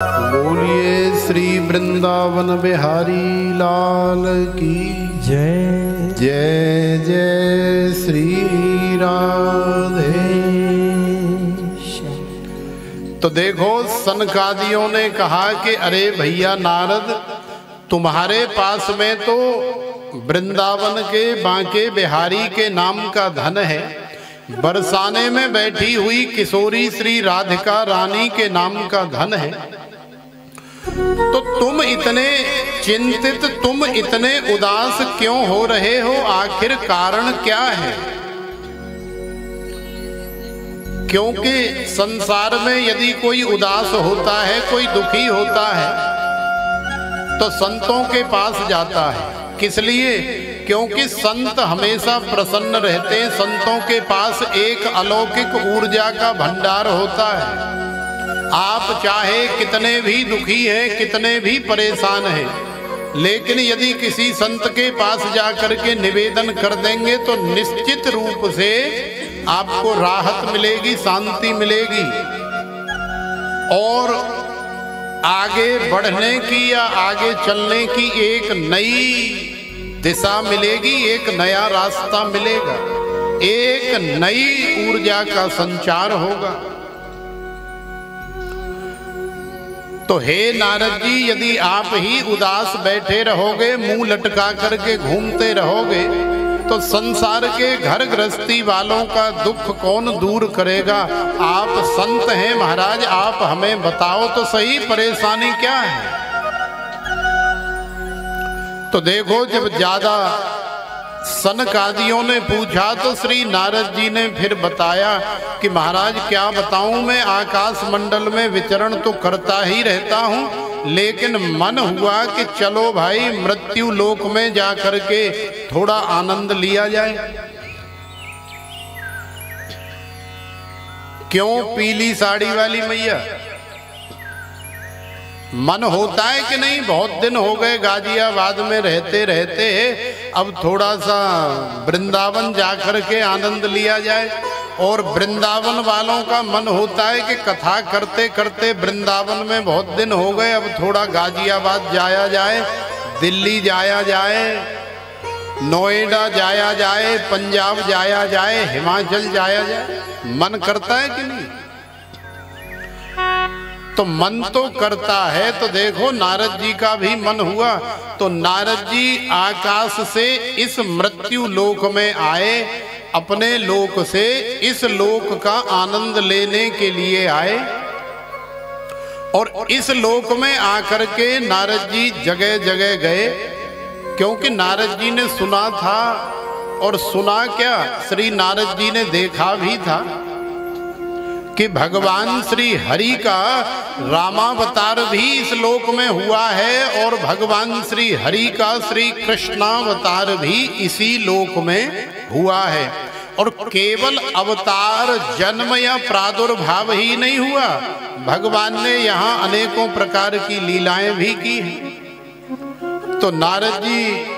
बोलिए श्री वृंदावन बिहारी लाल की जय। जय जय श्री राधे। तो देखो सनकादियों ने कहा कि अरे भैया नारद, तुम्हारे पास में तो वृंदावन के बांके बिहारी के नाम का धन है, बरसाने में बैठी हुई किशोरी श्री राधिका रानी के नाम का धन है, तो तुम इतने चिंतित, तुम इतने उदास क्यों हो रहे हो? आखिर कारण क्या है? क्योंकि संसार में यदि कोई उदास होता है, कोई दुखी होता है, तो संतों के पास जाता है। किस लिए? क्योंकि संत हमेशा प्रसन्न रहते हैं। संतों के पास एक अलौकिक ऊर्जा का भंडार होता है। आप चाहे कितने भी दुखी हैं, कितने भी परेशान हैं, लेकिन यदि किसी संत के पास जाकर के निवेदन कर देंगे तो निश्चित रूप से आपको राहत मिलेगी, शांति मिलेगी और आगे बढ़ने की या आगे चलने की एक नई दिशा मिलेगी, एक नया रास्ता मिलेगा, एक नई ऊर्जा का संचार होगा। तो हे नारद जी, यदि आप ही उदास बैठे रहोगे, मुंह लटका करके घूमते रहोगे, तो संसार के घर गृहस्थी वालों का दुख कौन दूर करेगा? आप संत हैं महाराज, आप हमें बताओ तो सही परेशानी क्या है? तो देखो, जब ज्यादा सनकादियों ने पूछा तो श्री नारद जी ने फिर बताया कि महाराज क्या बताऊं, मैं आकाश मंडल में विचरण तो करता ही रहता हूं, लेकिन मन हुआ कि चलो भाई मृत्यु लोक में जा करके थोड़ा आनंद लिया जाए। क्यों पीली साड़ी वाली मैया? मन होता है कि नहीं? बहुत दिन हो गए गाजियाबाद में रहते रहते, अब थोड़ा सा वृंदावन जाकर के आनंद लिया जाए। और वृंदावन वालों का मन होता है कि कथा करते करते वृंदावन में बहुत दिन हो गए, अब थोड़ा गाजियाबाद जाया जाए, दिल्ली जाया जाए, नोएडा जाया जाए, पंजाब जाया जाए, हिमाचल जाया जाए। मन करता है कि नहीं? तो मन तो करता है। तो देखो नारद जी का भी मन हुआ, तो नारद जी आकाश से इस मृत्यु लोक में आए, अपने लोक से इस लोक का आनंद लेने के लिए आए। और इस लोक में आकर के नारद जी जगह जगह गए, क्योंकि नारद जी ने सुना था, और सुना क्या, श्री नारद जी ने देखा भी था कि भगवान श्री हरि का रामावतार भी इस लोक में हुआ है, और भगवान श्री हरि का श्री कृष्णावतार भी इसी लोक में हुआ है। और केवल अवतार, जन्म या प्रादुर्भाव ही नहीं हुआ, भगवान ने यहाँ अनेकों प्रकार की लीलाएं भी की हैं। तो नारद जी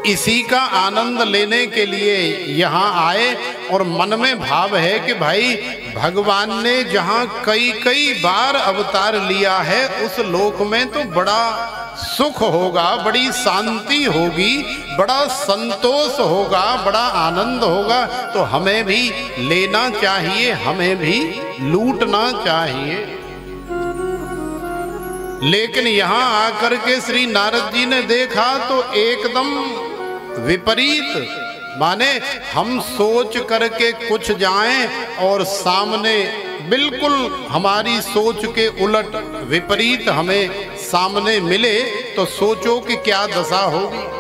इसी का आनंद लेने के लिए यहाँ आए, और मन में भाव है कि भाई भगवान ने जहाँ कई कई बार अवतार लिया है, उस लोक में तो बड़ा सुख होगा, बड़ी शांति होगी, बड़ा संतोष होगा, बड़ा आनंद होगा। तो हमें भी लेना चाहिए, हमें भी लूटना चाहिए। लेकिन यहाँ आकर के श्री नारद जी ने देखा तो एकदम विपरीत, माने हम सोच करके कुछ जाएं और सामने बिल्कुल हमारी सोच के उलट विपरीत हमें सामने मिले, तो सोचो कि क्या दशा होगी।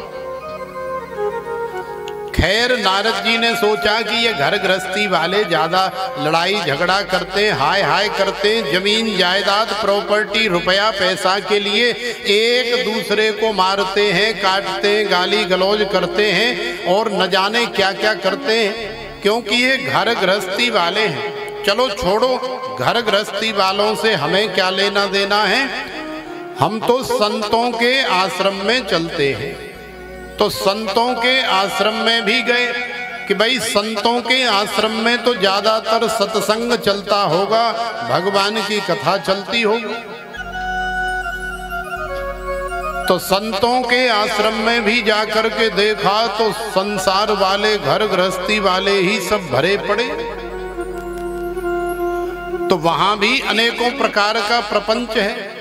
खैर नारद जी ने सोचा कि ये घर गृहस्थी वाले ज्यादा लड़ाई झगड़ा करते हैं, हाय हाय करते हैं, जमीन जायदाद प्रॉपर्टी रुपया पैसा के लिए एक दूसरे को मारते हैं, काटते हैं, गाली गलौज करते हैं और न जाने क्या क्या करते हैं, क्योंकि ये घर गृहस्थी वाले हैं। चलो छोड़ो, घर गृहस्थी वालों से हमें क्या लेना देना है, हम तो संतों के आश्रम में चलते हैं। तो संतों के आश्रम में भी गए कि भाई संतों के आश्रम में तो ज्यादातर सत्संग चलता होगा, भगवान की कथा चलती होगी। तो संतों के आश्रम में भी जाकर के देखा तो संसार वाले, घर गृहस्थी वाले ही सब भरे पड़े। तो वहां भी अनेकों प्रकार का प्रपंच है।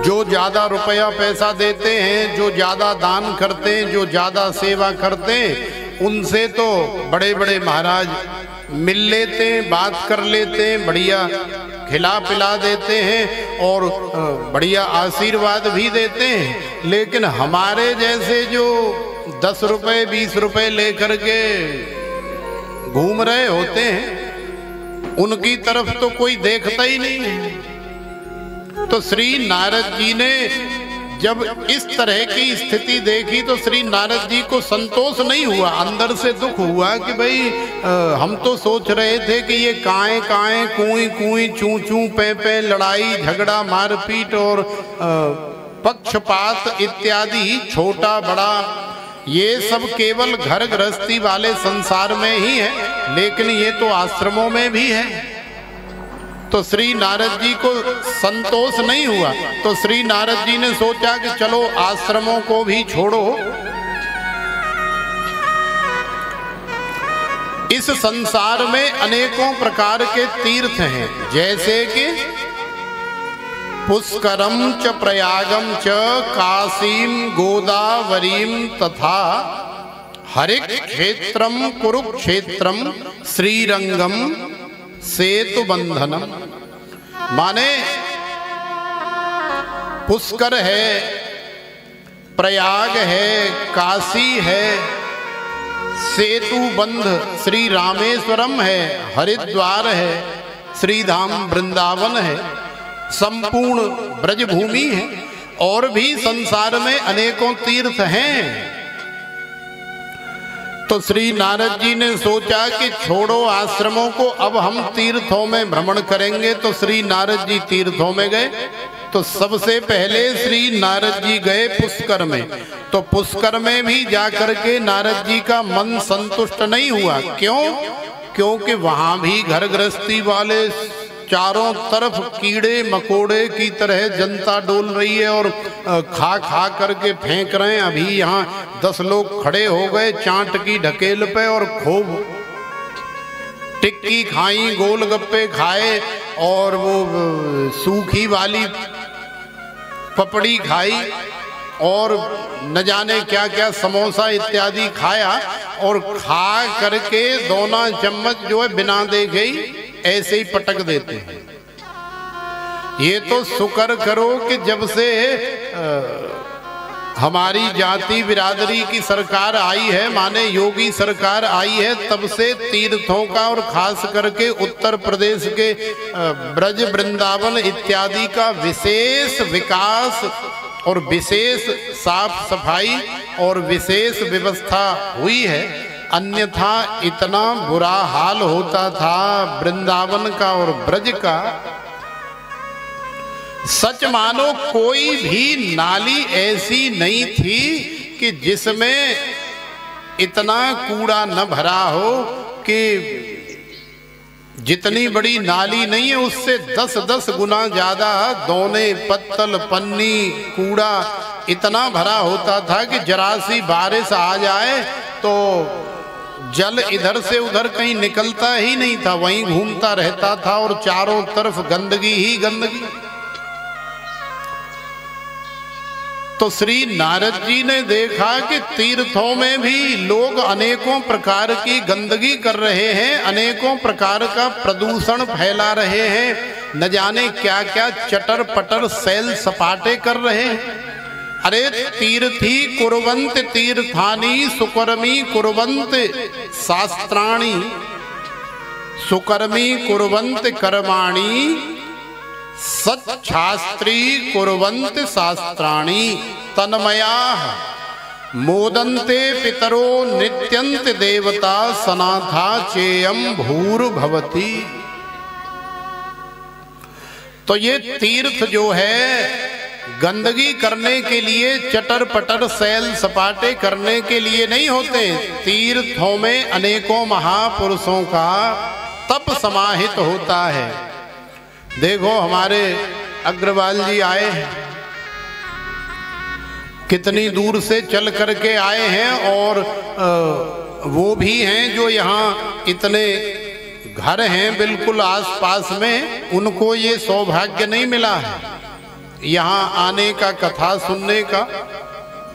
जो ज्यादा रुपया पैसा देते हैं, जो ज्यादा दान करते हैं, जो ज्यादा सेवा करते हैं, उनसे तो बड़े बड़े महाराज मिल लेते हैं, बात कर लेते हैं, बढ़िया खिला पिला देते हैं और बढ़िया आशीर्वाद भी देते हैं। लेकिन हमारे जैसे जो 10 रुपए 20 रुपए लेकर के घूम रहे होते हैं, उनकी तरफ तो कोई देखता ही नहीं है। तो श्री नारद जी ने जब इस तरह की स्थिति देखी तो श्री नारद जी को संतोष नहीं हुआ, अंदर से दुख हुआ कि भाई हम तो सोच रहे थे कि ये काएं काएं, कुई कुई, चू चू, पे पे, लड़ाई झगड़ा मारपीट और पक्षपात इत्यादि, छोटा बड़ा, ये सब केवल घर गृहस्थी वाले संसार में ही है, लेकिन ये तो आश्रमों में भी है। तो श्री नारद जी को संतोष नहीं हुआ। तो श्री नारद जी ने सोचा कि चलो आश्रमों को भी छोड़ो, इस संसार में अनेकों प्रकार के तीर्थ हैं, जैसे कि पुष्करम च प्रयागम च काशीम गोदावरीम तथा हरिक क्षेत्रम कुरुक्षेत्रम श्रीरंगम सेतु बंधनम। माने पुष्कर है, प्रयाग है, काशी है, सेतु बंध श्री रामेश्वरम है, हरिद्वार है, श्री धाम वृंदावन है, संपूर्ण ब्रजभूमि है, और भी संसार में अनेकों तीर्थ हैं। तो श्री नारद जी ने सोचा कि छोड़ो आश्रमों को, अब हम तीर्थों में भ्रमण करेंगे। तो श्री नारद जी तीर्थों में गए। तो सबसे पहले श्री नारद जी गए पुष्कर में। तो पुष्कर में भी जाकर के नारद जी का मन संतुष्ट नहीं हुआ। क्यों? क्योंकि वहां भी घर गृहस्थी वाले चारों तरफ कीड़े मकोड़े की तरह जनता डोल रही है और खा खा करके फेंक रहे हैं। अभी यहाँ 10 लोग खड़े हो गए चाट की ढकेल पे और खूब टिक्की खाई, गोलगप्पे खाए और वो सूखी वाली पपड़ी खाई और न जाने क्या क्या समोसा इत्यादि खाया, और खा करके दोना चम्मच जो है बिना देखे ही ऐसे ही पटक देते हैं। ये तो शुक्र करो कि जब से हमारी जाति बिरादरी की सरकार आई है, माने योगी सरकार आई है, तब से तीर्थों का और खास करके उत्तर प्रदेश के ब्रज वृंदावन इत्यादि का विशेष विकास और विशेष साफ सफाई और विशेष व्यवस्था हुई है। अन्यथा इतना बुरा हाल होता था वृंदावन का और ब्रज का। सच मानो कोई भी नाली ऐसी नहीं थी कि जिसमें इतना कूड़ा न भरा हो कि जितनी बड़ी नाली नहीं है उससे 10-10 गुना ज्यादा दोने पत्तल पन्नी कूड़ा इतना भरा होता था कि जरा सी बारिश आ जाए तो जल इधर से उधर कहीं निकलता ही नहीं था, वहीं घूमता रहता था और चारों तरफ गंदगी ही गंदगी। तो श्री नारद जी ने देखा कि तीर्थों में भी लोग अनेकों प्रकार की गंदगी कर रहे हैं, अनेकों प्रकार का प्रदूषण फैला रहे हैं, न जाने क्या क्या चटर पटर सैल सपाटे कर रहे हैं। अरे तीर्थी कुर्वन्त तीर्थानि सुकर्मी कुर्वन्त शास्त्राणि, सुकर्मी कुर्वन्त कर्माणि सच्छास्त्री कुर्वन्त शास्त्राणि तन्मयाः मोदन्ते पितरो नित्यन्त देवता सनाथा चेयम भूर्भवति। तो ये तीर्थ जो है गंदगी करने के लिए, चटर पटर सैल सपाटे करने के लिए नहीं होते। तीर्थों में अनेकों महापुरुषों का तप समाहित होता है। देखो हमारे अग्रवाल जी आए हैं, कितनी दूर से चल करके आए हैं, और वो भी हैं जो यहाँ इतने घर हैं बिल्कुल आसपास में, उनको ये सौभाग्य नहीं मिला है यहाँ आने का, कथा सुनने का।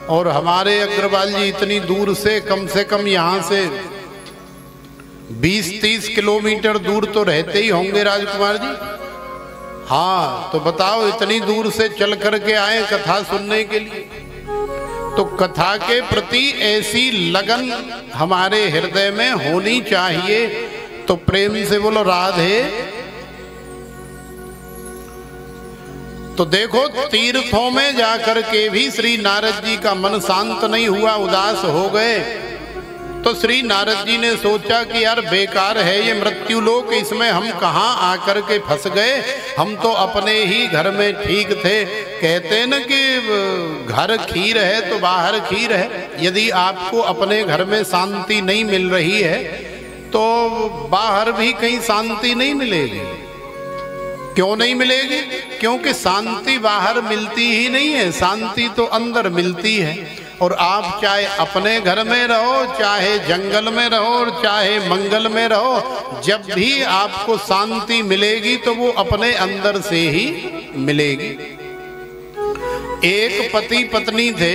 और हमारे अग्रवाल जी इतनी दूर से कम यहाँ से 20-30 किलोमीटर दूर तो रहते ही होंगे राजकुमार जी। हाँ, तो बताओ इतनी दूर से चल करके आए कथा सुनने के लिए, तो कथा के प्रति ऐसी लगन हमारे हृदय में होनी चाहिए। तो प्रेम से बोलो राधे। तो देखो तीर्थों में जाकर के भी श्री नारद जी का मन शांत नहीं हुआ, उदास हो गए। तो श्री नारद जी ने सोचा कि यार बेकार है ये मृत्यु लोक, इसमें हम कहाँ आकर के फंस गए, हम तो अपने ही घर में ठीक थे। कहते हैं ना कि घर खीर है तो बाहर खीर है। यदि आपको अपने घर में शांति नहीं मिल रही है तो बाहर भी कहीं शांति नहीं मिलेगी। क्यों नहीं मिलेगी? क्योंकि शांति बाहर मिलती ही नहीं है, शांति तो अंदर मिलती है। और आप चाहे अपने घर में रहो, चाहे जंगल में रहो, और चाहे मंगल में रहो, जब भी आपको शांति मिलेगी तो वो अपने अंदर से ही मिलेगी। एक पति पत्नी थे,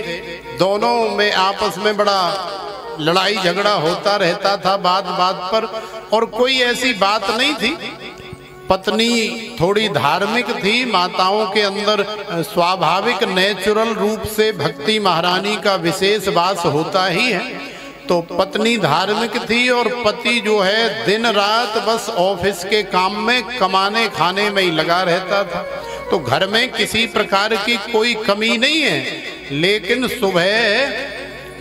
दोनों में आपस में बड़ा लड़ाई झगड़ा होता रहता था बात बात पर, और कोई ऐसी बात नहीं थी। पत्नी थोड़ी धार्मिक थी, माताओं के अंदर स्वाभाविक नेचुरल रूप से भक्ति महारानी का विशेष वास होता ही है। तो पत्नी धार्मिक थी और पति जो है दिन रात बस ऑफिस के काम में, कमाने खाने में ही लगा रहता था। तो घर में किसी प्रकार की कोई कमी नहीं है, लेकिन सुबह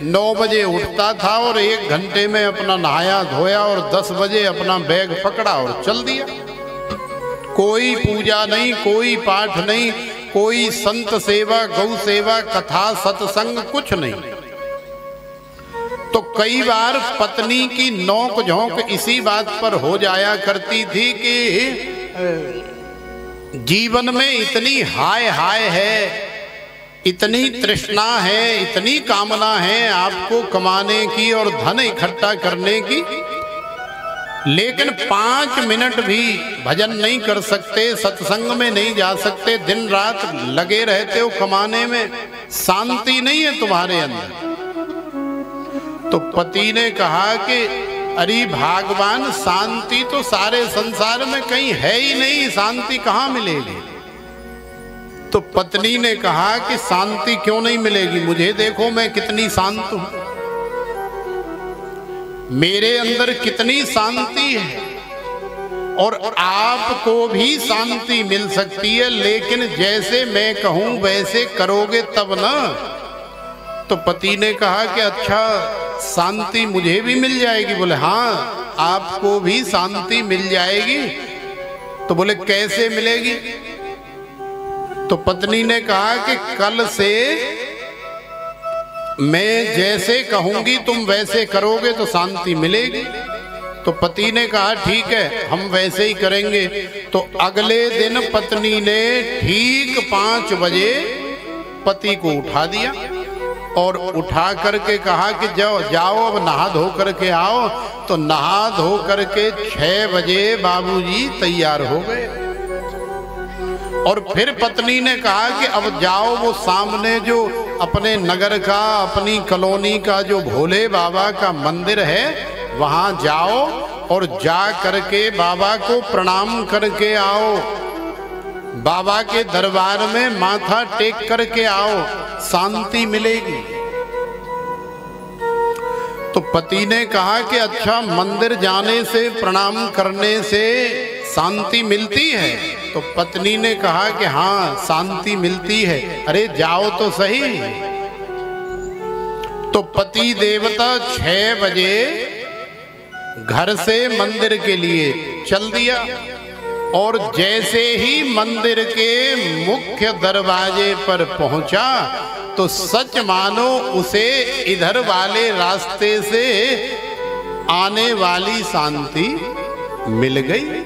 9 बजे उठता था और 1 घंटे में अपना नहाया धोया और 10 बजे अपना बैग पकड़ा और चल दिया। कोई पूजा नहीं, कोई पाठ नहीं, कोई संत सेवा, गौ सेवा, कथा सत्संग, कुछ नहीं। तो कई बार पत्नी की नोक झोंक इसी बात पर हो जाया करती थी कि जीवन में इतनी हाय हाय है, इतनी तृष्णा है, इतनी कामना है आपको कमाने की और धन इकट्ठा करने की, लेकिन 5 मिनट भी भजन नहीं कर सकते, सत्संग में नहीं जा सकते, दिन रात लगे रहते हो कमाने में, शांति नहीं है तुम्हारे अंदर। तो पति ने कहा कि अरे भगवान, शांति तो सारे संसार में कहीं है ही नहीं, शांति कहाँ मिलेगी? तो पत्नी ने कहा कि शांति क्यों नहीं मिलेगी, मुझे देखो मैं कितनी शांत हूं, मेरे अंदर कितनी शांति है, और आपको भी शांति मिल सकती है, लेकिन जैसे मैं कहूं वैसे करोगे तब ना। तो पति ने कहा कि अच्छा शांति मुझे भी मिल जाएगी? बोले हाँ, आपको भी शांति मिल जाएगी। तो बोले कैसे मिलेगी? तो पत्नी ने कहा कि कल से मैं जैसे कहूंगी तुम वैसे करोगे तो शांति मिलेगी। तो पति ने कहा ठीक है, हम वैसे ही करेंगे। तो अगले दिन पत्नी ने ठीक 5 बजे पति को उठा दिया और उठा करके कहा कि जाओ अब नहा धो करके आओ। तो नहा धो करके 6 बजे बाबूजी तैयार हो गए। और फिर पत्नी ने कहा कि अब जाओ वो सामने जो अपने नगर का, अपनी कॉलोनी का जो भोले बाबा का मंदिर है, वहां जाओ और जा करके बाबा को प्रणाम करके आओ, बाबा के दरबार में माथा टेक करके आओ, शांति मिलेगी। तो पति ने कहा कि अच्छा मंदिर जाने से, प्रणाम करने से शांति मिलती है? तो पत्नी ने कहा कि हाँ शांति मिलती है। अरे जाओ तो सही। तो पति देवता 6 बजे घर से मंदिर के लिए चल दिया, और जैसे ही मंदिर के मुख्य दरवाजे पर पहुंचा तो सच मानो उसे इधर वाले रास्ते से आने वाली शांति मिल गई।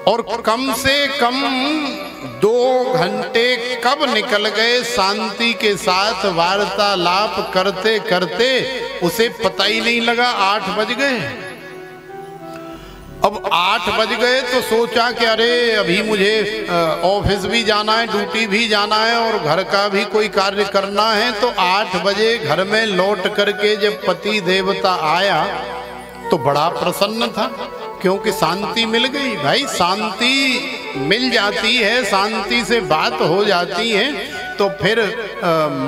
और कम से कम 2 घंटे कब निकल गए शांति के साथ वार्तालाप करते करते, उसे पता ही नहीं लगा 8 बज गए। अब 8 बज गए तो सोचा कि अरे अभी मुझे ऑफिस भी जाना है, ड्यूटी भी जाना है और घर का भी कोई कार्य करना है। तो 8 बजे घर में लौट करके जब पति देवता आया तो बड़ा प्रसन्न था, क्योंकि शांति मिल गई। भाई शांति मिल जाती है, शांति से बात हो जाती है तो फिर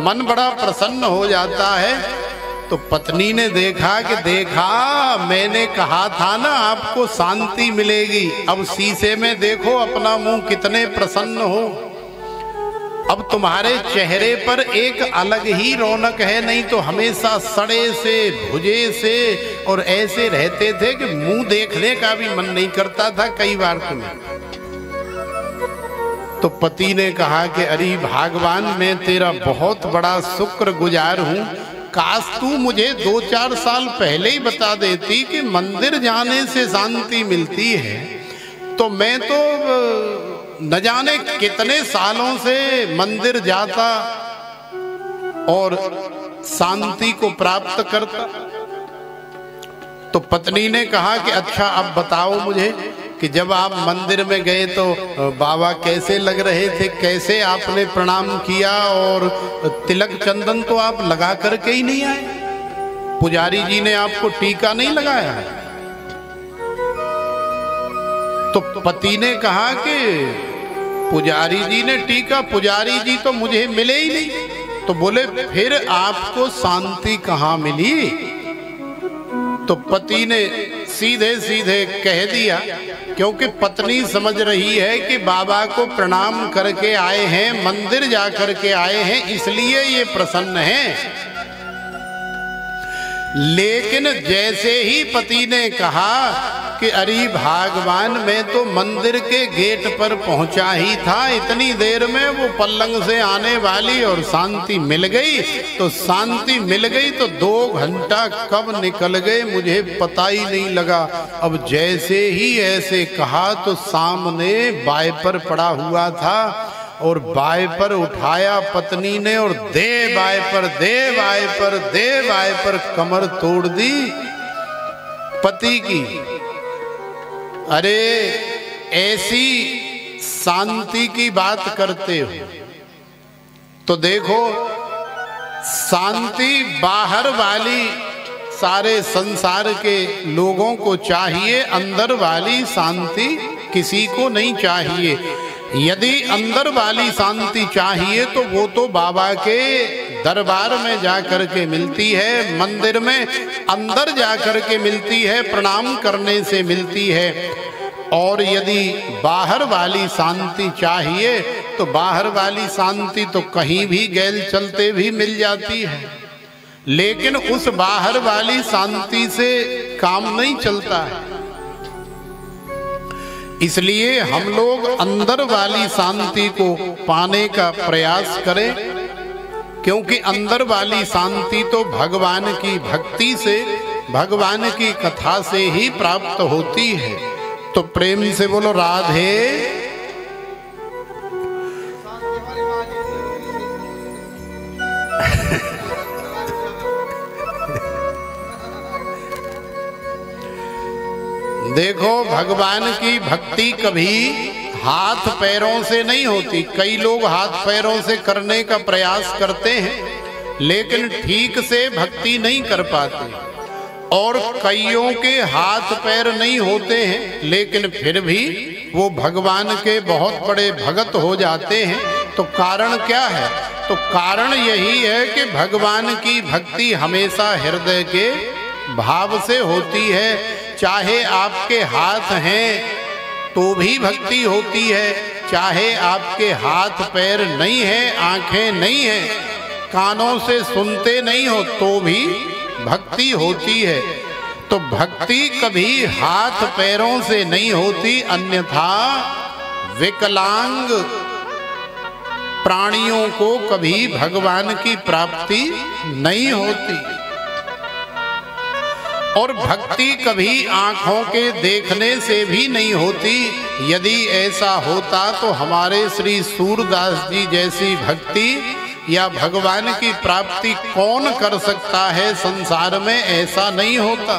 मन बड़ा प्रसन्न हो जाता है। तो पत्नी ने देखा कि देखा मैंने कहा था ना आपको शांति मिलेगी, अब शीशे में देखो अपना मुंह कितने प्रसन्न हो, अब तुम्हारे चेहरे पर एक अलग ही रौनक है। नहीं तो हमेशा सड़े से भुजे से और ऐसे रहते थे कि मुंह देखने का भी मन नहीं करता था कई बार तुम्हें। तो पति ने कहा कि अरे भगवान मैं तेरा बहुत बड़ा शुक्रगुजार हूं, काश तू मुझे 2-4 साल पहले ही बता देती कि मंदिर जाने से शांति मिलती है, तो मैं तो न जाने कितने सालों से मंदिर जाता और शांति को प्राप्त करता। तो पत्नी ने कहा कि अच्छा अब बताओ मुझे कि जब आप मंदिर में गए तो बाबा कैसे लग रहे थे, कैसे आपने प्रणाम किया, और तिलक चंदन तो आप लगा करके ही नहीं आए, पुजारी जी ने आपको टीका नहीं लगाया है। तो पति ने कहा कि पुजारी जी ने टीका, पुजारी जी तो मुझे मिले ही नहीं। तो बोले फिर आपको शांति कहाँ मिली? तो पति ने सीधे सीधे कह दिया, क्योंकि पत्नी समझ रही है कि बाबा को प्रणाम करके आए हैं, मंदिर जा करके आए हैं, इसलिए ये प्रसन्न हैं। लेकिन जैसे ही पति ने कहा कि अरे भगवान मैं तो मंदिर के गेट पर पहुंचा ही था, इतनी देर में वो पल्लंग से आने वाली और शांति मिल गई, तो शांति मिल गई तो 2 घंटा कब निकल गए मुझे पता ही नहीं लगा। अब जैसे ही ऐसे कहा तो सामने वाइपर पड़ा हुआ था और वाइपर उठाया पत्नी ने और दे वाइपर दे वाइपर दे वाइपर, कमर तोड़ दी पति की। अरे ऐसी शांति की बात करते हो तो देखो, शांति बाहर वाली सारे संसार के लोगों को चाहिए, अंदर वाली शांति किसी को नहीं चाहिए। यदि अंदर वाली शांति चाहिए तो वो तो बाबा के दरबार में जाकर के मिलती है, मंदिर में अंदर जाकर के मिलती है, प्रणाम करने से मिलती है। और यदि बाहर वाली शांति चाहिए तो बाहर वाली शांति तो कहीं भी गैल चलते भी मिल जाती है, लेकिन उस बाहर वाली शांति से काम नहीं चलता है। इसलिए हम लोग अंदर वाली शांति को पाने का प्रयास करें, क्योंकि अंदर वाली शांति तो भगवान की भक्ति से, भगवान की कथा से ही प्राप्त होती है। तो प्रेम से बोलो राधे। देखो भगवान की भक्ति कभी हाथ पैरों से नहीं होती। कई लोग हाथ पैरों से करने का प्रयास करते हैं लेकिन ठीक से भक्ति नहीं कर पाते, और कईयों के हाथ पैर नहीं होते हैं लेकिन फिर भी वो भगवान के बहुत बड़े भगत हो जाते हैं। तो कारण क्या है? तो कारण यही है कि भगवान की भक्ति हमेशा हृदय के भाव से होती है। चाहे आपके हाथ हैं तो भी भक्ति होती है, चाहे आपके हाथ पैर नहीं है, आंखें नहीं है, कानों से सुनते नहीं हो तो भी भक्ति होती है। तो भक्ति कभी हाथ पैरों से नहीं होती, अन्यथा विकलांग प्राणियों को कभी भगवान की प्राप्ति नहीं होती। और भक्ति कभी आंखों के देखने से भी नहीं होती। यदि ऐसा होता तो हमारे श्री सूरदास जी जैसी भक्ति या भगवान की प्राप्ति कौन कर सकता है संसार में, ऐसा नहीं होता।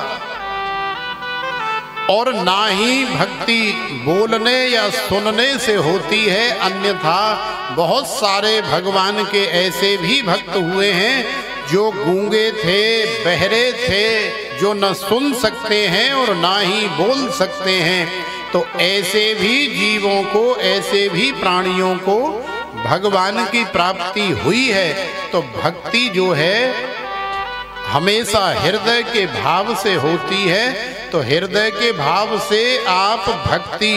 और ना ही भक्ति बोलने या सुनने से होती है, अन्यथा बहुत सारे भगवान के ऐसे भी भक्त हुए हैं जो गूंगे थे, बहरे थे, जो न सुन सकते हैं और ना ही बोल सकते हैं। तो ऐसे भी जीवों को, ऐसे भी प्राणियों को भगवान की प्राप्ति हुई है। तो भक्ति जो है हमेशा हृदय के भाव से होती है। तो हृदय के भाव से आप भक्ति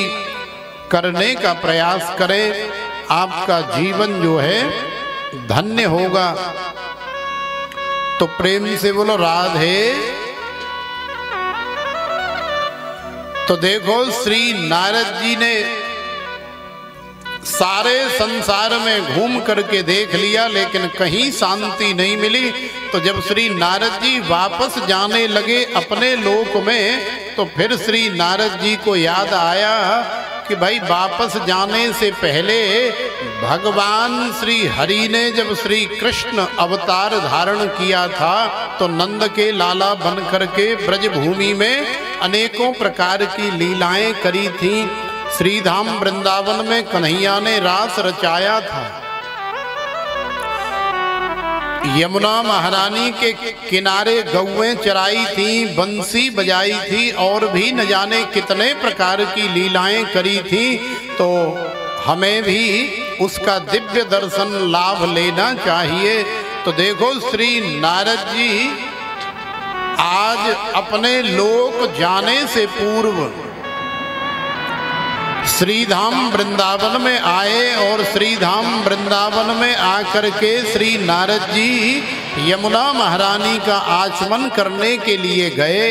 करने का प्रयास करें, आपका जीवन जो है धन्य होगा। तो प्रेम से बोलो राधे। तो देखो श्री नारद जी ने सारे संसार में घूम करके देख लिया, लेकिन कहीं शांति नहीं मिली। तो जब श्री नारद जी वापस जाने लगे अपने लोक में, तो फिर श्री नारद जी को याद आया कि भाई वापस जाने से पहले भगवान श्री हरि ने जब श्री कृष्ण अवतार धारण किया था तो नंद के लाला बन करके ब्रज भूमि में अनेकों प्रकार की लीलाएं करी थीं। श्रीधाम वृंदावन में कन्हैया ने रास रचाया था। यमुना महारानी के किनारे गौएं चराई थी, बंसी बजाई थी और भी न जाने कितने प्रकार की लीलाएं करी थी। तो हमें भी उसका दिव्य दर्शन लाभ लेना चाहिए। तो देखो श्री नारद जी आज अपने लोक जाने से पूर्व श्रीधाम वृंदावन में आए और श्रीधाम वृंदावन में आकर के श्री नारद जी यमुना महारानी का आचमन करने के लिए गए।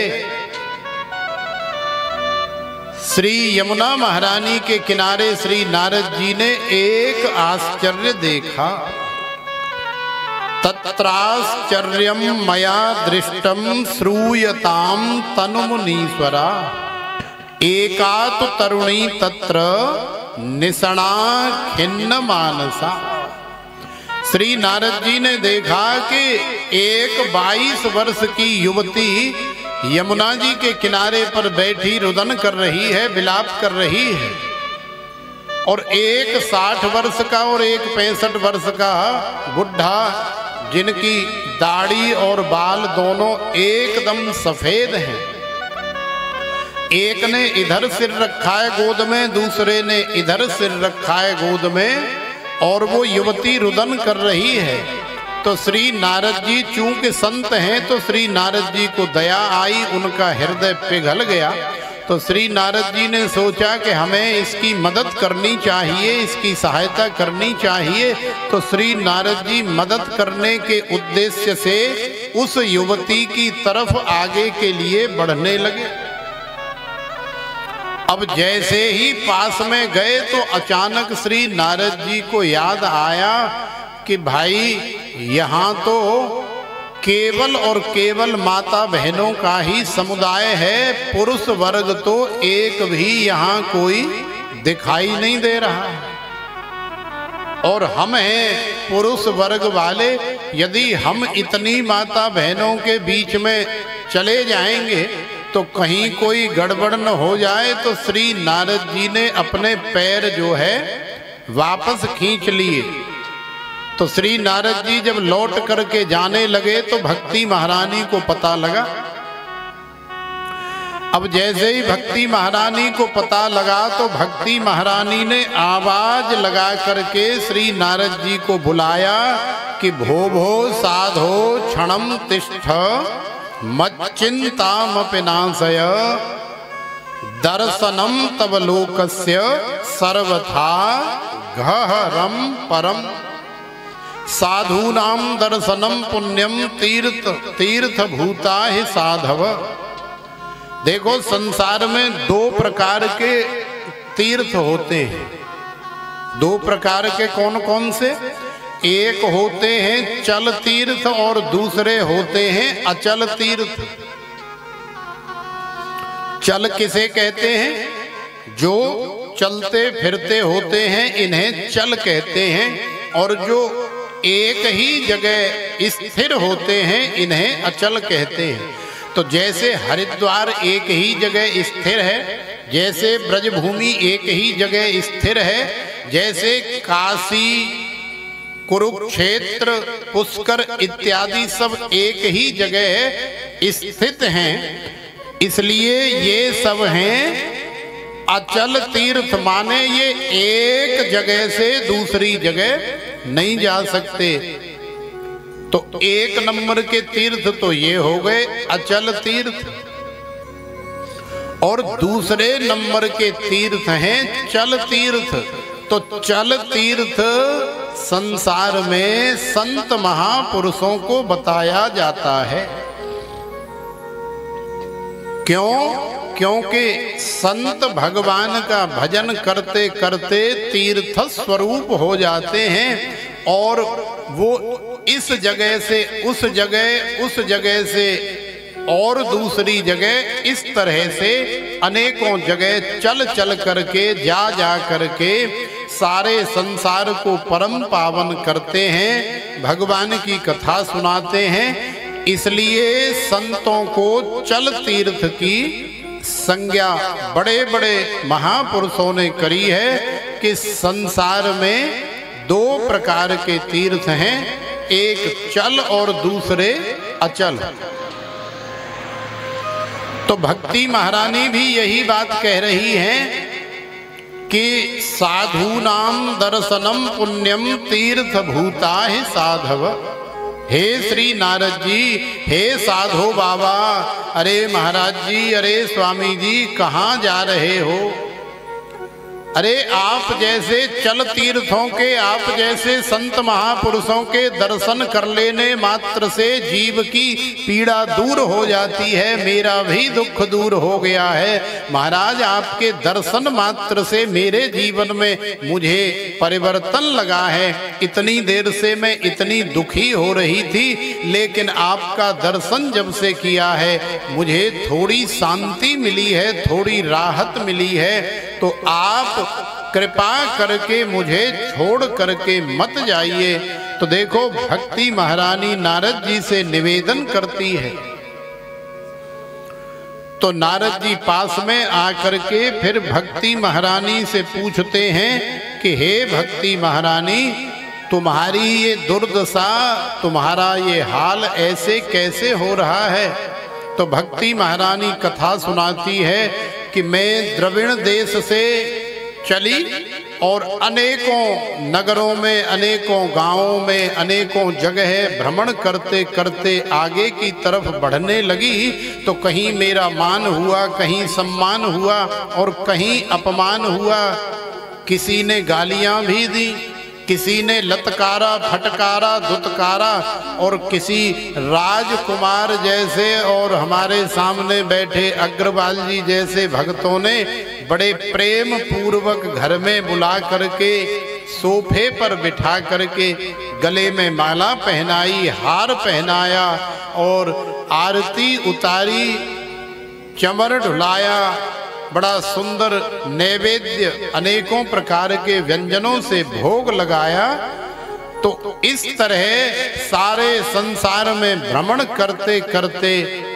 श्री यमुना महारानी के किनारे श्री नारद जी ने एक आश्चर्य देखा। तत्राश्चर्यम मया दृष्टम श्रूयताम तनुमुनीश्वरा एका तो तरुणी तत्र निसणा खिन्न मानसा। श्री नारद जी ने देखा कि एक 22 वर्ष की युवती यमुना जी के किनारे पर बैठी रुदन कर रही है, विलाप कर रही है, और एक 60 वर्ष का और एक 65 वर्ष का बुढ़ा जिनकी दाढ़ी और बाल दोनों एकदम सफेद हैं। एक ने इधर सिर रखा है गोद में, दूसरे ने इधर सिर रखा है गोद में, और वो युवती रुदन कर रही है। तो श्री नारद जी चूंकि संत हैं तो श्री नारद जी को दया आई, उनका हृदय पिघल गया। तो श्री नारद जी ने सोचा कि हमें इसकी मदद करनी चाहिए, इसकी सहायता करनी चाहिए। तो श्री नारद जी मदद करने के उद्देश्य से उस युवती की तरफ आगे के लिए बढ़ने लगे। अब जैसे ही पास में गए तो अचानक श्री नारद जी को याद आया कि भाई यहाँ तो केवल और केवल माता बहनों का ही समुदाय है, पुरुष वर्ग तो एक भी यहाँ कोई दिखाई नहीं दे रहा है। और हम हैं पुरुष वर्ग वाले, यदि हम इतनी माता बहनों के बीच में चले जाएंगे तो कहीं कोई गड़बड़ न हो जाए। तो श्री नारद जी ने अपने पैर जो है वापस खींच लिए। तो श्री नारद जी जब लौट करके जाने लगे तो भक्ति महारानी को पता लगा। अब जैसे ही भक्ति महारानी को पता लगा तो भक्ति महारानी ने आवाज लगा करके श्री नारद जी को बुलाया कि भो भो साधो क्षणम तिष्ठ मच्चिंतामपि नाशय दर्शनम तव लोकस्य सर्वथा गहरम परम साधूनाम दर्शनम पुण्यम तीर्थ तीर्थ भूता ही साधव। देखो संसार में 2 प्रकार के तीर्थ होते हैं। 2 प्रकार के कौन कौन से? एक होते हैं चल तीर्थ और दूसरे होते हैं अचल तीर्थ। चल किसे कहते हैं? जो चलते फिरते होते हैं इन्हें चल कहते हैं, और जो एक ही जगह स्थिर होते हैं इन्हें अचल कहते हैं। तो जैसे हरिद्वार एक ही जगह स्थिर है, जैसे ब्रजभूमि एक ही जगह स्थिर है, जैसे काशी, कुरुक्षेत्र, पुष्कर इत्यादि सब एक ही जगह स्थित हैं, इसलिए ये सब हैं अचल तीर्थ। माने ये एक जगह से दूसरी जगह नहीं जा सकते। तो एक नंबर के तीर्थ तो ये हो गए अचल तीर्थ, और दूसरे नंबर के तीर्थ हैं चल तीर्थ। तो चल तीर्थ संसार में संत महापुरुषों को बताया जाता है। क्यों? क्योंकि संत भगवान का भजन करते करते तीर्थ स्वरूप हो जाते हैं, और वो इस जगह से उस जगह, उस जगह से और दूसरी जगह, इस तरह से अनेकों जगह चल चल करके जा करके सारे संसार को परम पावन करते हैं, भगवान की कथा सुनाते हैं। इसलिए संतों को चल तीर्थ की संज्ञा बड़े बड़े महापुरुषों ने करी है कि संसार में दो प्रकार के तीर्थ हैं, एक चल और दूसरे अचल। तो भक्ति महारानी भी यही बात कह रही है कि साधूनाम दर्शनम पुण्यम तीर्थ भूता ही साधव। हे श्री नारद जी, हे साधो बाबा, अरे महाराज जी, अरे स्वामी जी, कहाँ जा रहे हो? अरे आप जैसे चल तीर्थों के, आप जैसे संत महापुरुषों के दर्शन कर लेने मात्र से जीव की पीड़ा दूर हो जाती है, मेरा भी दुख दूर हो गया है। महाराज आपके दर्शन मात्र से मेरे जीवन में मुझे परिवर्तन लगा है। इतनी देर से मैं इतनी दुखी हो रही थी, लेकिन आपका दर्शन जब से किया है मुझे थोड़ी शांति मिली है, थोड़ी राहत मिली है। तो आप कृपा करके मुझे छोड़ करके मत जाइए। तो देखो भक्ति महारानी नारद जी से निवेदन करती है। तो नारद जी पास में आकर के फिर भक्ति महारानी से पूछते हैं कि हे भक्ति महारानी, तुम्हारी ये दुर्दशा, तुम्हारा ये हाल ऐसे कैसे हो रहा है? तो भक्ति महारानी कथा सुनाती है कि मैं द्रविड़ देश से चली और अनेकों नगरों में, अनेकों गांवों में, अनेकों जगह भ्रमण करते करते आगे की तरफ बढ़ने लगी। तो कहीं मेरा मान हुआ, कहीं सम्मान हुआ और कहीं अपमान हुआ। किसी ने गालियां भी दी, किसी ने लतकारा, फटकारा, दुत्कारा, और किसी राजकुमार जैसे और हमारे सामने बैठे अग्रवाल जी जैसे भक्तों ने बड़े प्रेम पूर्वक घर में बुला करके सोफे पर बिठा करके गले में माला पहनाई, हार पहनाया और आरती उतारी, चमर ढुलाया, बड़ा सुंदर नैवेद्य अनेकों प्रकार के व्यंजनों से भोग लगाया। तो इस तरह सारे संसार में भ्रमण करते करते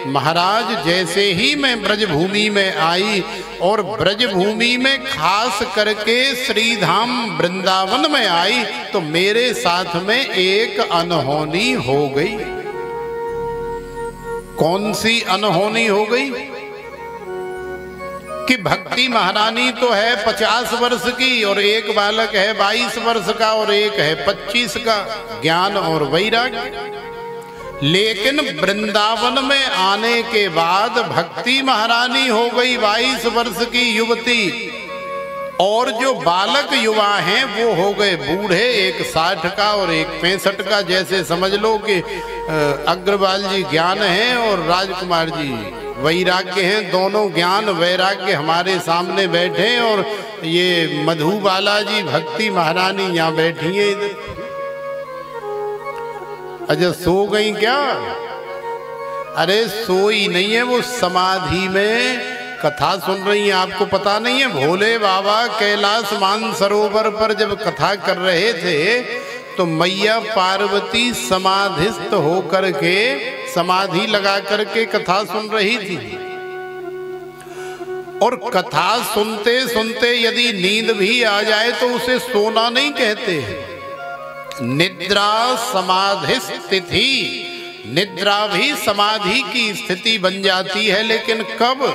महाराज जैसे ही मैं ब्रजभूमि में आई और ब्रजभूमि में खास करके श्रीधाम वृंदावन में आई, तो मेरे साथ में एक अनहोनी हो गई। कौन सी अनहोनी हो गई? कि भक्ति महारानी तो है 50 वर्ष की और एक बालक है 22 वर्ष का और एक है 25 का, ज्ञान और वैराग्य। लेकिन वृंदावन में आने के बाद भक्ति महारानी हो गई 22 वर्ष की युवती, और जो बालक युवा हैं वो हो गए बूढ़े, एक 60 का और एक 65 का। जैसे समझ लो कि अग्रवाल जी ज्ञान हैं और राजकुमार जी वैराग्य हैं। दोनों ज्ञान वैराग्य हमारे सामने बैठे और ये मधुबाला जी भक्ति महारानी यहाँ बैठी है इधर। अच्छा सो गई क्या? अरे सोई नहीं है, वो समाधि में कथा सुन रही हैं, आपको पता नहीं है भोले बाबा कैलाश मानसरोवर पर जब कथा कर रहे थे तो मैया पार्वती समाधिस्थ होकर के समाधि लगा करके कथा सुन रही थी। और कथा सुनते सुनते यदि नींद भी आ जाए तो उसे सोना नहीं कहते हैं। निद्रा समाधि स्थिति, निद्रा भी समाधि की स्थिति बन जाती है, लेकिन कब?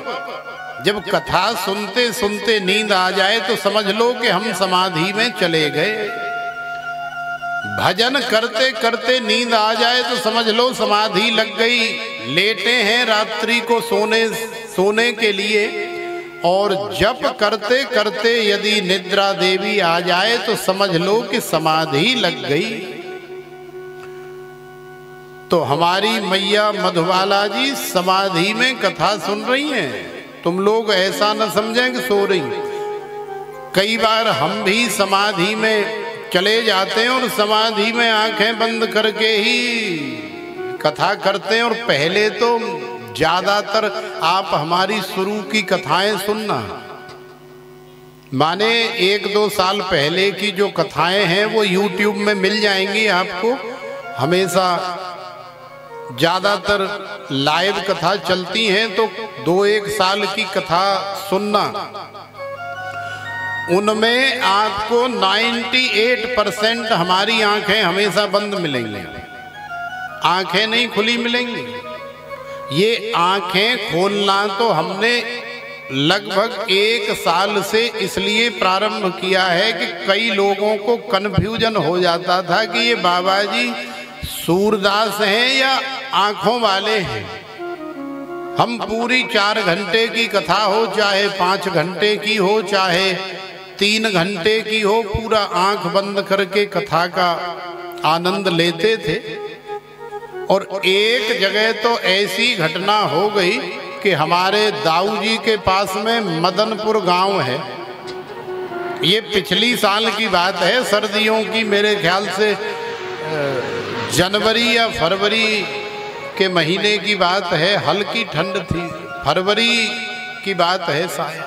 जब कथा सुनते सुनते नींद आ जाए तो समझ लो कि हम समाधि में चले गए। भजन करते करते नींद आ जाए तो समझ लो समाधि लग गई। लेटे हैं रात्रि को सोने के लिए, और जप करते करते यदि निद्रा देवी आ जाए तो समझ लो कि समाधि लग गई। तो हमारी मैया मधुबाला जी समाधि में कथा सुन रही हैं। तुम लोग ऐसा न समझें कि सो रही। कई बार हम भी समाधि में चले जाते हैं और समाधि में आंखें बंद करके ही कथा करते हैं। और पहले तो ज्यादातर आप हमारी शुरू की कथाएं सुनना, माने 1-2 साल पहले की जो कथाएं हैं वो YouTube में मिल जाएंगी आपको। हमेशा ज्यादातर लाइव कथा चलती हैं, तो 2-1 साल की कथा सुनना। उनमें आपको 98% हमारी आंखें हमेशा बंद मिलेंगी, आंखें नहीं खुली मिलेंगी। ये आंखें खोलना तो हमने लगभग 1 साल से इसलिए प्रारंभ किया है कि कई लोगों को कन्फ्यूजन हो जाता था कि ये बाबा जी सूरदास हैं या आंखों वाले हैं। हम पूरी 4 घंटे की कथा हो, चाहे 5 घंटे की हो, चाहे 3 घंटे की हो, पूरा आंख बंद करके कथा का आनंद लेते थे। और एक जगह तो ऐसी घटना हो गई कि हमारे दाऊ जी के पास में मदनपुर गांव है। ये पिछली साल की बात है, सर्दियों की, मेरे ख्याल से जनवरी या फरवरी के महीने की बात है। हल्की ठंड थी, फरवरी की बात है शायद।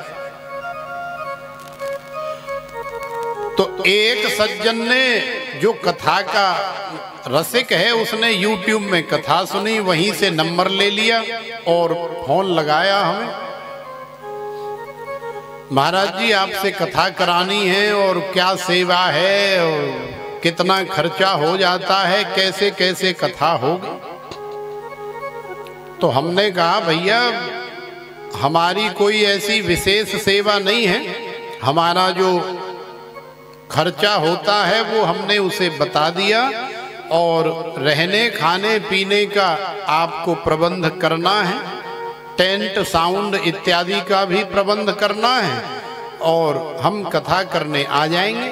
तो एक सज्जन ने, जो कथा का रसिक है, उसने YouTube में कथा सुनी, वहीं से नंबर ले लिया और फोन लगाया हमें। महाराज जी आपसे कथा करानी है, और क्या सेवा है और कितना खर्चा हो जाता है, कैसे कैसे कथा होगी। तो हमने कहा भैया हमारी कोई ऐसी विशेष सेवा नहीं है, हमारा जो खर्चा होता है वो हमने उसे बता दिया, और रहने खाने पीने का आपको प्रबंध करना है, टेंट साउंड इत्यादि का भी प्रबंध करना है, और हम कथा करने आ जाएंगे।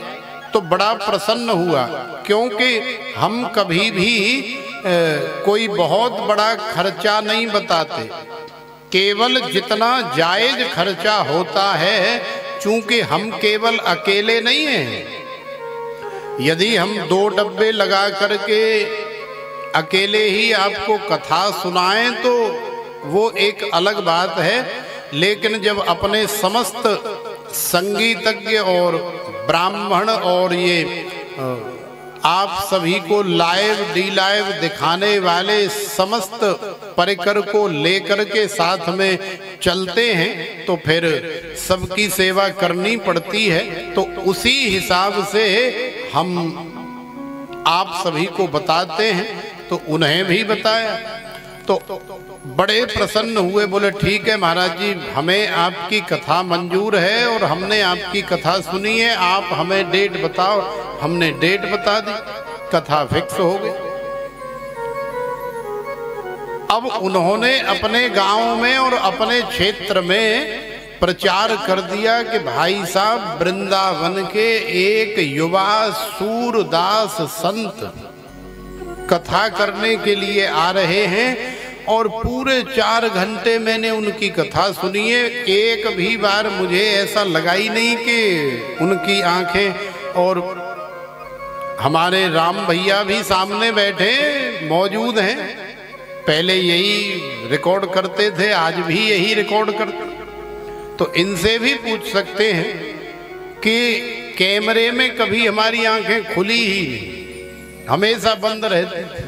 तो बड़ा प्रसन्न हुआ, क्योंकि हम कभी भी कोई बहुत बड़ा खर्चा नहीं बताते, केवल जितना जायज खर्चा होता है। चूंकि हम केवल अकेले नहीं हैं, यदि हम 2 डब्बे लगा करके अकेले ही आपको कथा सुनाएं तो वो एक अलग बात है, लेकिन जब अपने समस्त संगीतज्ञ और ब्राह्मण और ये आप सभी को लाइव डी लाइव दिखाने वाले समस्त परिकर को लेकर के साथ में चलते हैं, तो फिर सबकी सेवा करनी पड़ती है। तो उसी हिसाब से हम आप सभी को बताते हैं, तो उन्हें भी बताया। तो बड़े प्रसन्न हुए, बोले ठीक है महाराज जी, हमें आपकी कथा मंजूर है और हमने आपकी कथा सुनी है, आप हमें डेट बताओ। हमने डेट बता दी, कथा फिक्स हो गई। अब उन्होंने अपने गांव में और अपने क्षेत्र में प्रचार कर दिया कि भाई साहब वृंदावन के एक युवा सूरदास संत कथा करने के लिए आ रहे हैं, और पूरे 4 घंटे मैंने उनकी कथा सुनी है। एक भी बार मुझे ऐसा लगा ही नहीं कि उनकी आंखें, और हमारे राम भैया भी सामने बैठे मौजूद हैं, पहले यही रिकॉर्ड करते थे, आज भी यही रिकॉर्ड करते। तो इनसे भी पूछ सकते हैं कि कैमरे में कभी हमारी आंखें खुली ही नहीं, हमेशा बंद रहती थी।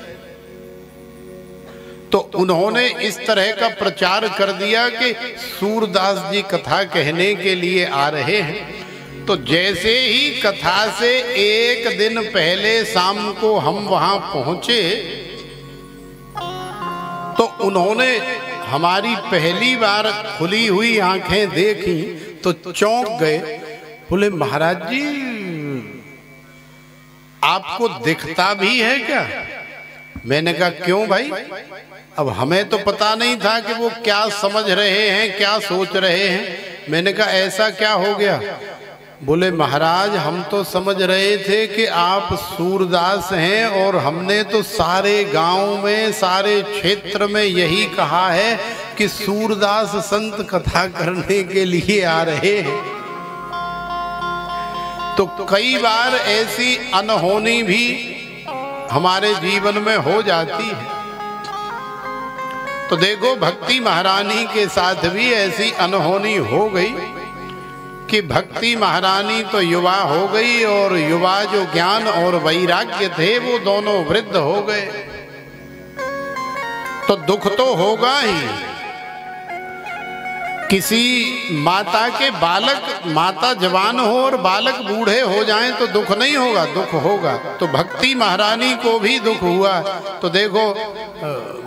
तो उन्होंने इस तरह का प्रचार कर दिया कि सूरदास जी कथा कहने के लिए आ रहे हैं। तो जैसे ही कथा से एक दिन पहले शाम को हम वहां पहुंचे तो उन्होंने हमारी पहली बार खुली हुई आंखें देखी तो चौंक गए। बोले महाराज जी आपको दिखता भी है क्या? मैंने कहा क्यों भाई? अब हमें तो पता नहीं था कि वो क्या समझ रहे हैं, क्या सोच रहे हैं। मैंने कहा ऐसा क्या हो गया? बोले महाराज हम तो समझ रहे थे कि आप सूरदास हैं और हमने तो सारे गांव में, सारे क्षेत्र में यही कहा है कि सूरदास संत कथा करने के लिए आ रहे हैं। तो कई बार ऐसी अनहोनी भी हमारे जीवन में हो जाती है। तो देखो भक्ति महारानी के साथ भी ऐसी अनहोनी हो गई कि भक्ति महारानी तो युवा हो गई और युवा जो ज्ञान और वैराग्य थे वो दोनों वृद्ध हो गए। तो दुख तो होगा ही। किसी माता के बालक, माता जवान हो और बालक बूढ़े हो जाएं तो दुख नहीं होगा? दुख होगा। तो भक्ति महारानी को भी दुख हुआ। तो देखो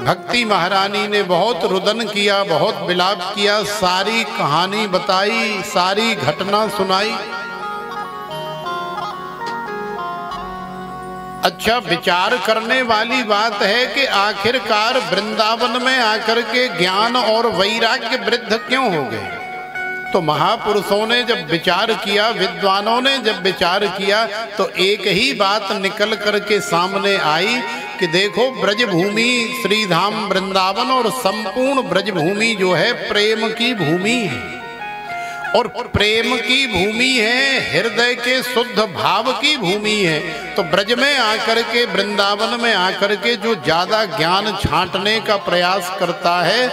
भक्ति महारानी ने बहुत रुदन किया, बहुत विलाप किया, सारी कहानी बताई, सारी घटना सुनाई। अच्छा विचार करने वाली बात है कि आखिरकार वृंदावन में आकर के ज्ञान और वैराग्य वृद्ध क्यों हो गए? तो महापुरुषों ने जब विचार किया, विद्वानों ने जब विचार किया तो एक ही बात निकल करके सामने आई कि देखो ब्रजभूमि श्रीधाम वृंदावन और संपूर्ण ब्रजभूमि जो है प्रेम की भूमि है और प्रेम की भूमि है, हृदय के शुद्ध भाव की भूमि है। तो ब्रज में आकर के, वृंदावन में आकर के जो ज्यादा ज्ञान छांटने का प्रयास करता है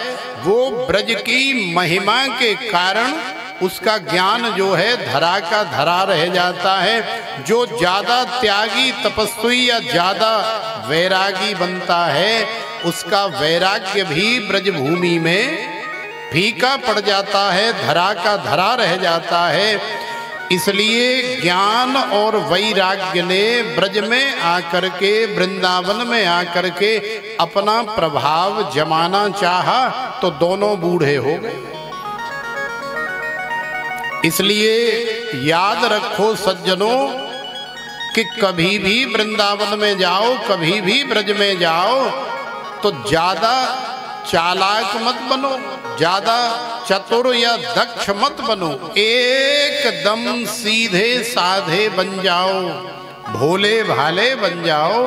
वो ब्रज की महिमा के कारण उसका ज्ञान जो है धरा का धरा रह जाता है। जो ज्यादा त्यागी तपस्वी या ज्यादा वैरागी बनता है उसका वैराग्य भी ब्रजभूमि में फीका पड़ जाता है, धरा का धरा रह जाता है। इसलिए ज्ञान और वैराग्य ने ब्रज में आकर के, वृंदावन में आकर के अपना प्रभाव जमाना चाहा तो दोनों बूढ़े हो गए। इसलिए याद रखो सज्जनों कि कभी भी वृंदावन में जाओ, कभी भी ब्रज में जाओ तो ज्यादा चालाक मत बनो, ज्यादा चतुर या दक्ष मत बनो, एकदम सीधे साधे बन जाओ, भोले भाले बन जाओ।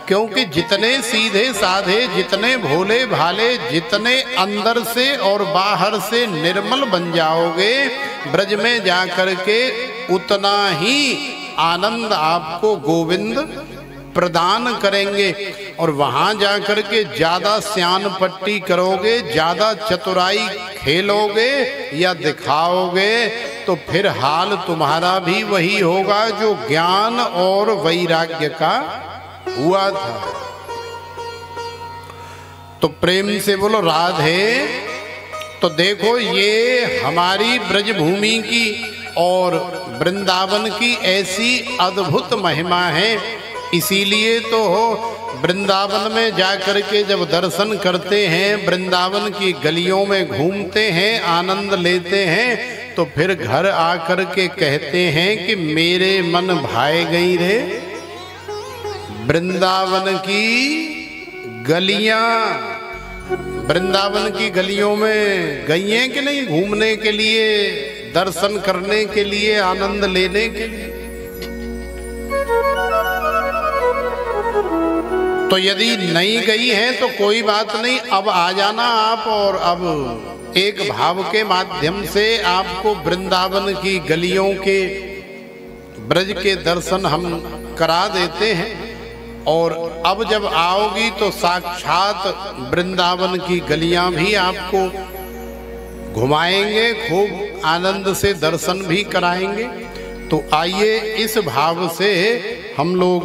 क्योंकि जितने सीधे साधे, जितने भोले भाले, जितने अंदर से और बाहर से निर्मल बन जाओगे ब्रज में जाकर के उतना ही आनंद आपको गोविंद प्रदान करेंगे। और वहां जाकर के ज्यादा स्यान पट्टी करोगे, ज्यादा चतुराई खेलोगे या दिखाओगे तो फिर हाल तुम्हारा भी वही होगा जो ज्ञान और वैराग्य का हुआ था। तो प्रेम से बोलो राधे। तो देखो ये हमारी ब्रजभूमि की और वृंदावन की ऐसी अद्भुत महिमा है। इसीलिए तो वृंदावन में जाकर के जब दर्शन करते हैं, वृंदावन की गलियों में घूमते हैं, आनंद लेते हैं तो फिर घर आकर के कहते हैं कि मेरे मन भाए गई रे वृंदावन की गलियां। वृंदावन की गलियों में गई हैं कि नहीं घूमने के लिए, दर्शन करने के लिए, आनंद लेने के लिए? तो यदि नहीं गई हैं तो कोई बात नहीं, अब आ जाना आप और अब एक भाव के माध्यम से आपको वृंदावन की गलियों के, ब्रज के दर्शन हम करा देते हैं। और अब जब आओगी तो साक्षात वृंदावन की गलियां भी आपको घुमाएंगे, खूब आनंद से दर्शन भी कराएंगे। तो आइए इस भाव से हम लोग